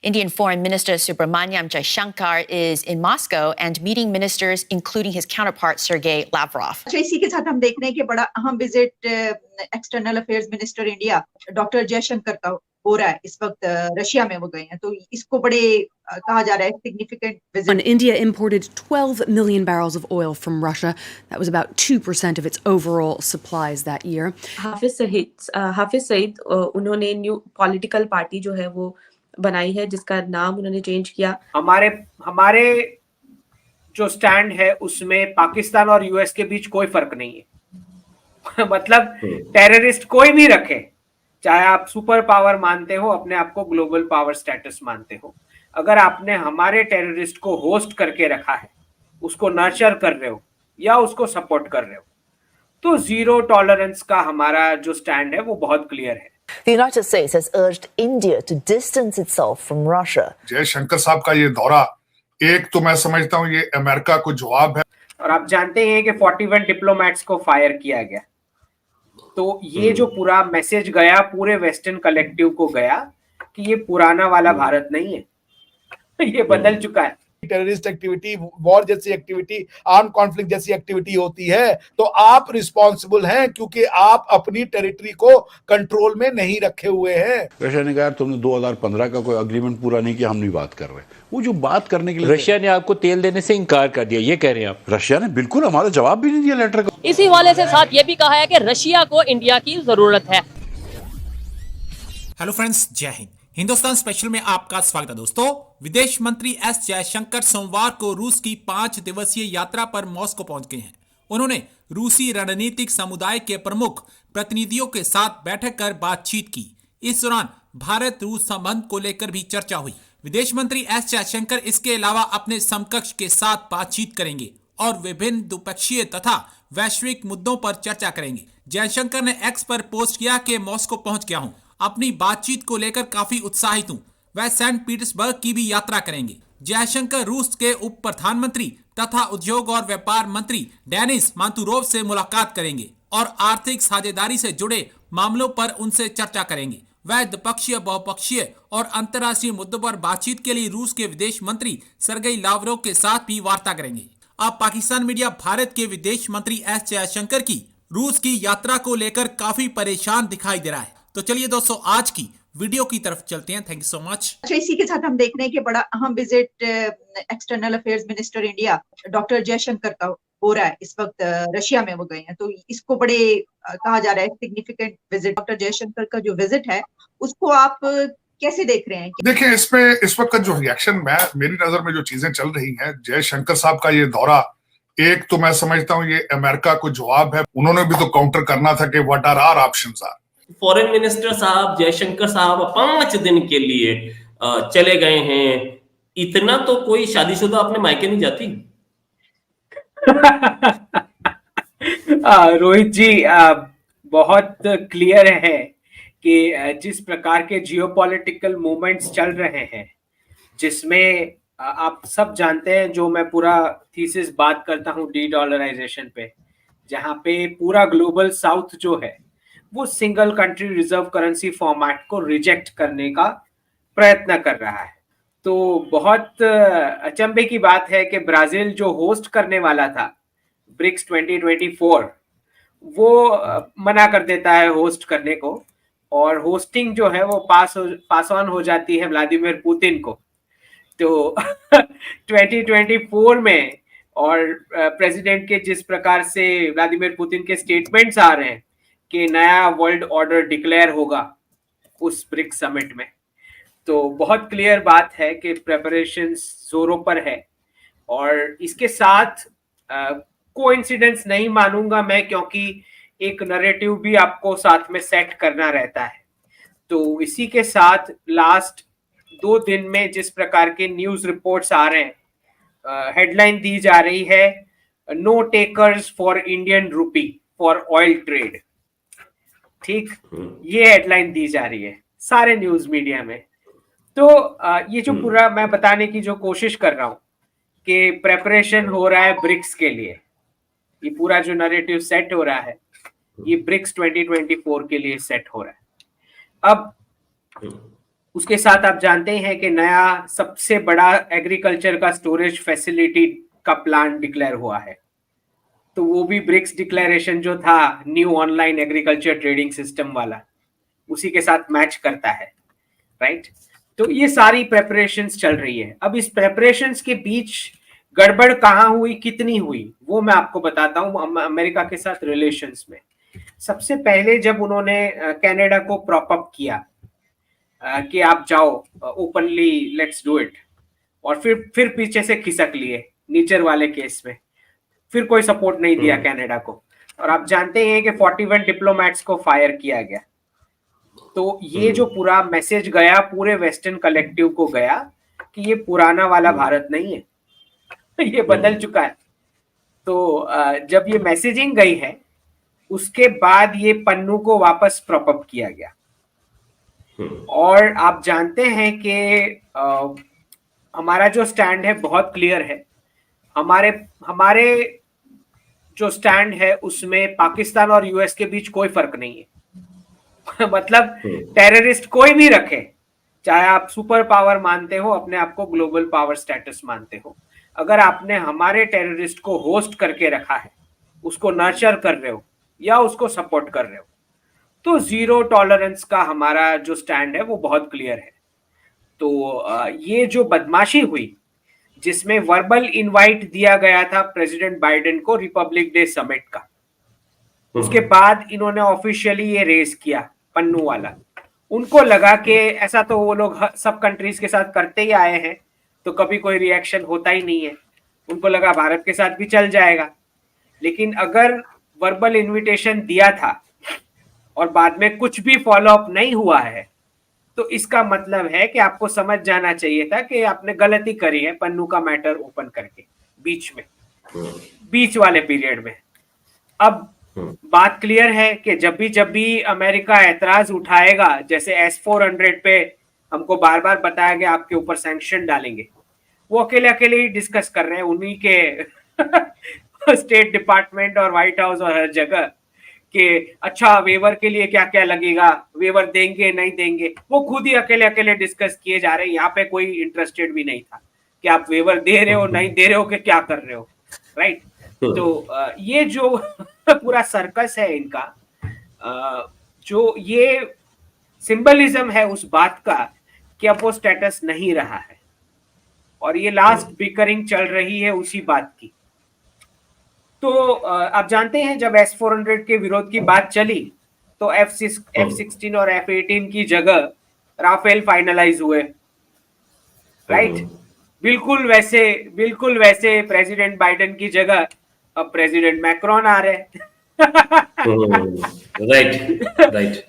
Indian Foreign Minister Subramanyam Jaishankar is in Moscow and meeting ministers, including his counterpart Sergei Lavrov. अच्छा, इसी के साथ हम देख रहे हैं कि बड़ा अहम visit external affairs minister India doctor Jaishankar का हो रहा है। इस वक्त रशिया में वो गए हैं, तो इसको बड़े कहा जा रहा है significant visit. And India imported 12 million barrels of oil from Russia. That was about 2% of its overall supplies that year. Hafiz Saeed उन्होंने न्यू पॉलिटिकल पार्टी जो है वो बनाई है, जिसका नाम उन्होंने चेंज किया। हमारे जो स्टैंड है उसमें पाकिस्तान और यूएस के बीच कोई फर्क नहीं है। मतलब टेररिस्ट कोई भी रखे, चाहे आप सुपर पावर मानते हो, अपने आप को ग्लोबल पावर स्टेटस मानते हो, अगर आपने हमारे टेररिस्ट को होस्ट करके रखा है, उसको नर्चर कर रहे हो या उसको सपोर्ट कर रहे हो, तो जीरो टॉलरेंस का हमारा जो स्टैंड है वो बहुत क्लियर है। The United States has urged India to distance itself from Russia. Jaishankar साहब का ये दौरा, एक तो मैं समझता हूँ ये अमेरिका को जवाब है। और आप जानते हैं कि 41 डिप्लोमेट्स को फायर किया गया, तो ये जो पूरा मैसेज गया पूरे वेस्टर्न कलेक्टिव को गया कि ये पुराना वाला भारत नहीं है, ये बदल चुका है। टेररिस्ट एक्टिविटी, वॉर जैसी एक्टिविटी, आर्म कॉन्फ्लिक्ट जैसी एक्टिविटी होती है तो आप रिस्पॉन्सिबल हैं, क्योंकि आप अपनी टेरिटरी को कंट्रोल में नहीं रखे हुए हैं। रशिया ने कहा तुमने 2015 का कोई अग्रीमेंट पूरा नहीं किया, हम नहीं बात कर रहे। वो जो बात करने के लिए रशिया ने आपको तेल देने से इनकार कर दिया, ये कह रहे हैं आप? रशिया ने बिल्कुल हमारा जवाब भी नहीं दिया लेटर का। इसी वाले से साथ ये भी कहा है कि रशिया को इंडिया की जरूरत है। हेलो फ्रेंड्स, जय हिंद। हिंदुस्तान स्पेशल में आपका स्वागत है दोस्तों। विदेश मंत्री एस जयशंकर सोमवार को रूस की 5 दिवसीय यात्रा पर मॉस्को पहुंच गए हैं। उन्होंने रूसी रणनीतिक समुदाय के प्रमुख प्रतिनिधियों के साथ बैठक कर बातचीत की। इस दौरान भारत रूस संबंध को लेकर भी चर्चा हुई। विदेश मंत्री एस जयशंकर इसके अलावा अपने समकक्ष के साथ बातचीत करेंगे और विभिन्न द्विपक्षीय तथा वैश्विक मुद्दों पर चर्चा करेंगे। जयशंकर ने एक्स पर पोस्ट किया कि मॉस्को पहुंच गया हूं, अपनी बातचीत को लेकर काफी उत्साहित हूं। वह सेंट पीटर्सबर्ग की भी यात्रा करेंगे। जयशंकर रूस के उप प्रधानमंत्री तथा उद्योग और व्यापार मंत्री डेनिस मांतुरोव से मुलाकात करेंगे और आर्थिक साझेदारी से जुड़े मामलों पर उनसे चर्चा करेंगे। वह द्विपक्षीय, बहुपक्षीय और अंतर्राष्ट्रीय मुद्दों पर बातचीत के लिए रूस के विदेश मंत्री सर्गेई लावरोव के साथ भी वार्ता करेंगे। अब पाकिस्तान मीडिया भारत के विदेश मंत्री एस जयशंकर की रूस की यात्रा को लेकर काफी परेशान दिखाई दे रहा है। तो चलिए दोस्तों, आज की वीडियो की तरफ चलते हैं। Thank you so much. अच्छा, इसी के साथ हम देख रहे हैं कि बड़ा अहम visit external affairs minister India doctor Jaishankar का हो रहा है। इस वक्त रशिया में वो गए हैं, तो इसको बड़े कहा जा रहा है सिग्निफिकेंट विजिट। डॉक्टर जयशंकर का जो विजिट है उसको आप कैसे देख रहे हैं? देखिए, इसमें इस वक्त जो रिएक्शन मेरी नजर में जो चीजें चल रही हैं, जयशंकर साहब का ये दौरा, एक तो मैं समझता हूँ ये अमेरिका को जवाब है। उन्होंने भी तो काउंटर करना था कि what are our options are. Foreign minister साहब जयशंकर साहब 5 दिन के लिए चले गए हैं। इतना तो कोई शादीशुदा अपने मायके नहीं जाती। रोहित जी, बहुत क्लियर है कि जिस प्रकार के जियोपॉलिटिकल मूवमेंट्स चल रहे हैं, जिसमें आप सब जानते हैं, जो मैं पूरा थीसिस बात करता हूं डी डॉलराइजेशन पे, जहां पे पूरा ग्लोबल साउथ जो है वो single country reserve currency format को रिजेक्ट करने का प्रयत्न कर रहा है। तो बहुत अचंभे की बात है कि ब्राजील जो होस्ट करने वाला था ब्रिक्स 2024, वो मना कर देता है होस्ट करने को, और होस्टिंग जो है वो पास ऑन हो जाती है व्लादिमीर पुतिन को। तो 2024 में और प्रेसिडेंट के जिस प्रकार से व्लादिमीर पुतिन के स्टेटमेंट्स आ रहे हैं कि नया वर्ल्ड ऑर्डर डिक्लेयर होगा उस ब्रिक्स समिट में, तो बहुत क्लियर बात है कि प्रेपरेशंस जोरों पर है। और इसके साथ कोइंसिडेंस नहीं मानूंगा मैं, क्योंकि एक नैरेटिव भी आपको साथ में सेट करना रहता है। तो इसी के साथ लास्ट 2 दिन में जिस प्रकार के न्यूज रिपोर्ट्स आ रहे हैं, हेडलाइन दी जा रही है, no takers for Indian rupee for oil trade. ठीक, ये हेडलाइन दी जा रही है सारे न्यूज मीडिया में। तो ये जो पूरा मैं बताने की जो कोशिश कर रहा हूं कि प्रेपरेशन हो रहा है ब्रिक्स के लिए, ये पूरा जो नैरेटिव सेट हो रहा है, ये ब्रिक्स 2024 के लिए सेट हो रहा है। अब उसके साथ आप जानते हैं कि नया सबसे बड़ा एग्रीकल्चर का स्टोरेज फैसिलिटी का प्लान डिक्लेयर हुआ है। तो वो भी ब्रिक्स डिक्लेरेशन जो था new online agriculture trading system वाला, उसी के साथ मैच करता है, राइट। तो ये सारी प्रेपरेशंस चल रही है। अब इस प्रेपरेशंस के बीच गड़बड़ कहाँ हुई, कितनी हुई, वो मैं आपको बताता हूँ अमेरिका के साथ रिलेशंस में। सबसे पहले जब उन्होंने कनाडा को प्रॉप अप किया कि आप जाओ ओपनली लेट्स डू इट, और फिर पीछे से खिसक लिए नीचर वाले केस में, फिर कोई सपोर्ट नहीं दिया कनाडा को, और आप जानते हैं कि 41 डिप्लोमेट्स को फायर किया गया। तो ये जो पूरा मैसेज गया पूरे वेस्टर्न कलेक्टिव को गया कि ये पुराना वाला भारत नहीं है, ये बदल चुका है। तो जब ये मैसेजिंग गई है उसके बाद ये पन्नू को वापस प्रॉप अप किया गया। और आप जानते हैं कि हमारा जो स्टैंड है बहुत क्लियर है। हमारे जो स्टैंड है उसमें पाकिस्तान और यूएस के बीच कोई फर्क नहीं है। मतलब टेररिस्ट कोई भी रखे, चाहे आप सुपर पावर मानते हो, अपने आप को ग्लोबल पावर स्टेटस मानते हो, अगर आपने हमारे टेररिस्ट को होस्ट करके रखा है, उसको नर्चर कर रहे हो या उसको सपोर्ट कर रहे हो, तो जीरो टॉलरेंस का हमारा जो स्टैंड है वो बहुत क्लियर है। तो ये जो बदमाशी हुई जिसमें वर्बल इनवाइट दिया गया था प्रेसिडेंट बाइडेन को रिपब्लिक डे समिट का, उसके बाद इन्होंने ऑफिशियली ये रेस किया पन्नू वाला। उनको लगा कि ऐसा तो वो लोग सब कंट्रीज के साथ करते ही आए हैं, तो कभी कोई रिएक्शन होता ही नहीं है। उनको लगा भारत के साथ भी चल जाएगा। लेकिन अगर वर्बल इनविटेशन दिया था और बाद में कुछ भी फॉलो अप नहीं हुआ है, तो इसका मतलब है कि आपको समझ जाना चाहिए था कि आपने गलती करी है पन्नू का मैटर ओपन करके बीच वाले पीरियड में। अब बात क्लियर है कि जब भी अमेरिका ऐतराज उठाएगा, जैसे S-400 पे हमको बार बार बताया गया आपके ऊपर सैंक्शन डालेंगे, वो अकेले ही डिस्कस कर रहे हैं उन्हीं के स्टेट डिपार्टमेंट और व्हाइट हाउस और हर जगह कि अच्छा वेवर के लिए क्या क्या लगेगा, वेवर देंगे नहीं देंगे, वो खुद ही अकेले डिस्कस किए जा रहे हैं। यहाँ पे कोई इंटरेस्टेड भी नहीं था कि आप वेवर दे रहे हो नहीं दे रहे हो कि क्या कर रहे हो, राइट। तो ये जो पूरा सर्कस है इनका, जो ये सिंबलिज्म है उस बात का कि अब वो स्टेटस नहीं रहा है, और ये लास्ट बिकरिंग चल रही है उसी बात की। तो आप जानते हैं जब S-400 के विरोध की बात चली तो F-16 और F-18 की जगह राफेल फाइनलाइज हुए, राइट। बिल्कुल वैसे प्रेसिडेंट बाइडेन की जगह अब प्रेसिडेंट मैक्रोन आ रहे हैं। राइट